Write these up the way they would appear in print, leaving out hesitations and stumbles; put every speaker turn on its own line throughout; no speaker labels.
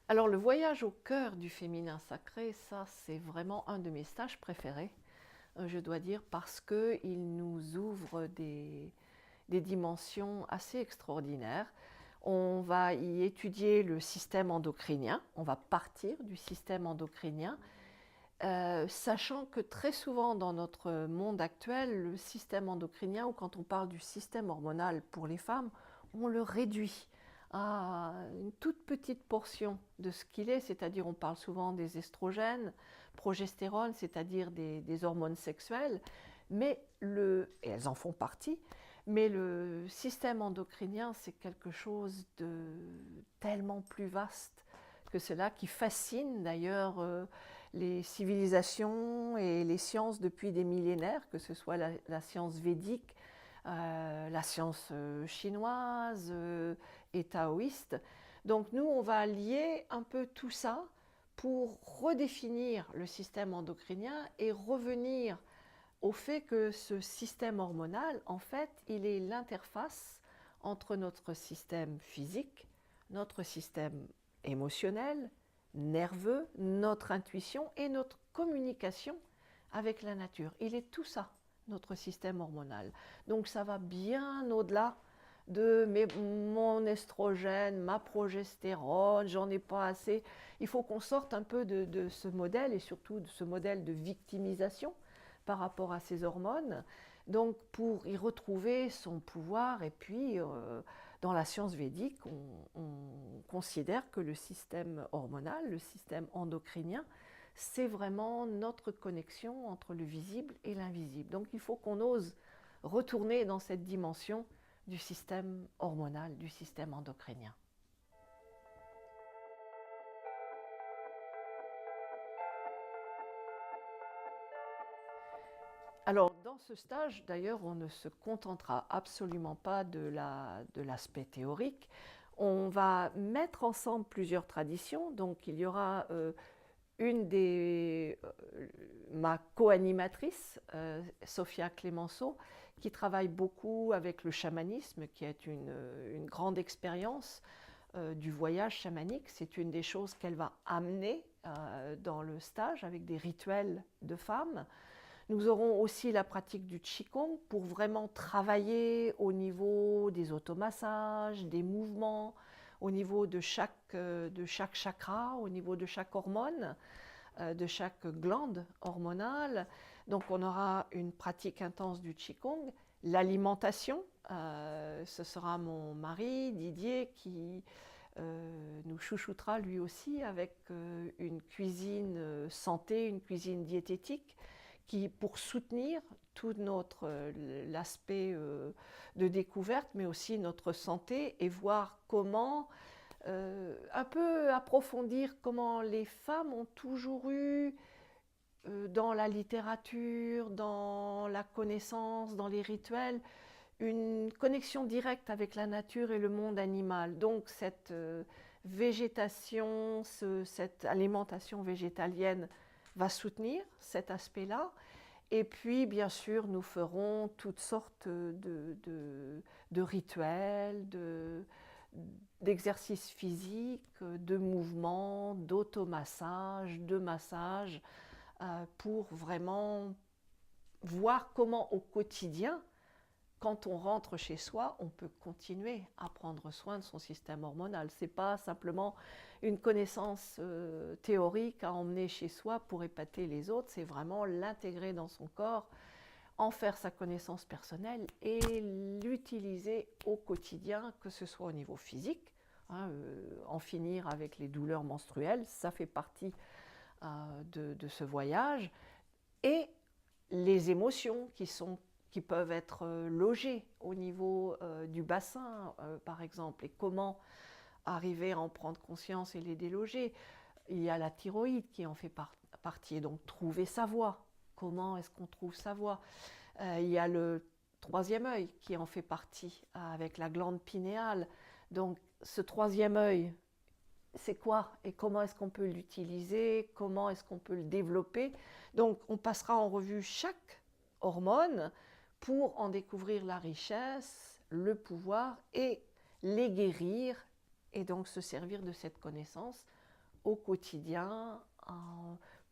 Alors le voyage au cœur du féminin sacré, ça c'est vraiment un de mes stages préférés, je dois dire, parce qu'il nous ouvre des dimensions assez extraordinaires. On va y étudier le système endocrinien, on va partir du système endocrinien, sachant que très souvent dans notre monde actuel, le système endocrinien, ou quand on parle du système hormonal pour les femmes, on le réduit à une toute petite portion de ce qu'il est, c'est-à-dire on parle souvent des estrogènes, progestérone, c'est-à-dire des hormones sexuelles, et elles en font partie, mais le système endocrinien, c'est quelque chose de tellement plus vaste que cela, qui fascine d'ailleurs les civilisations et les sciences depuis des millénaires, que ce soit la science védique, la science chinoise et taoïste. Donc nous, on va lier un peu tout ça pour redéfinir le système endocrinien et revenir au fait que ce système hormonal, en fait, il est l'interface entre notre système physique, notre système émotionnel, nerveux, notre intuition et notre communication avec la nature. Il est tout ça, notre système hormonal. Donc ça va bien au-delà de mon estrogène, ma progestérone, j'en ai pas assez. Il faut qu'on sorte un peu de ce modèle et surtout de ce modèle de victimisation par rapport à ces hormones, donc pour y retrouver son pouvoir. Et puis, dans la science védique, on considère que le système hormonal, le système endocrinien, c'est vraiment notre connexion entre le visible et l'invisible. Donc il faut qu'on ose retourner dans cette dimension du système hormonal, du système endocrinien. Alors, dans ce stage, d'ailleurs, on ne se contentera absolument pas de l'aspect théorique. On va mettre ensemble plusieurs traditions. Donc, il y aura ma co-animatrice, Sophia Clemenceau, qui travaille beaucoup avec le chamanisme, qui est une grande expérience du voyage chamanique. C'est une des choses qu'elle va amener dans le stage avec des rituels de femmes. Nous aurons aussi la pratique du Qigong pour vraiment travailler au niveau des automassages, des mouvements, au niveau de chaque chakra, au niveau de chaque hormone, de chaque glande hormonale. Donc on aura une pratique intense du Qigong. L'alimentation, ce sera mon mari Didier qui nous chouchoutera lui aussi avec une cuisine santé, une cuisine diététique qui, pour soutenir tout l'aspect de découverte, mais aussi notre santé, et voir comment, un peu approfondir comment les femmes ont toujours eu, dans la littérature, dans la connaissance, dans les rituels, une connexion directe avec la nature et le monde animal. Donc cette végétation, cette alimentation végétalienne va soutenir cet aspect-là. Et puis, bien sûr, nous ferons toutes sortes de rituels, d'exercices physiques, de mouvements, d'automassage, de massage, pour vraiment voir comment au quotidien, quand on rentre chez soi, on peut continuer à prendre soin de son système hormonal. Ce n'est pas simplement une connaissance théorique à emmener chez soi pour épater les autres, c'est vraiment l'intégrer dans son corps, en faire sa connaissance personnelle et l'utiliser au quotidien, que ce soit au niveau physique, en finir avec les douleurs menstruelles, ça fait partie de ce voyage, et les émotions qui peuvent être logées au niveau du bassin, par exemple, et comment arriver à en prendre conscience et les déloger. Il y a la thyroïde qui en fait partie, et donc trouver sa voie. Comment est-ce qu'on trouve sa voie? Il y a le troisième œil qui en fait partie, avec la glande pinéale. Donc ce troisième œil, c'est quoi et comment est-ce qu'on peut l'utiliser, comment est-ce qu'on peut le développer. Donc on passera en revue chaque hormone pour en découvrir la richesse, le pouvoir et les guérir et donc se servir de cette connaissance au quotidien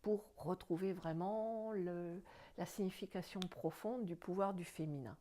pour retrouver vraiment la signification profonde du pouvoir du féminin.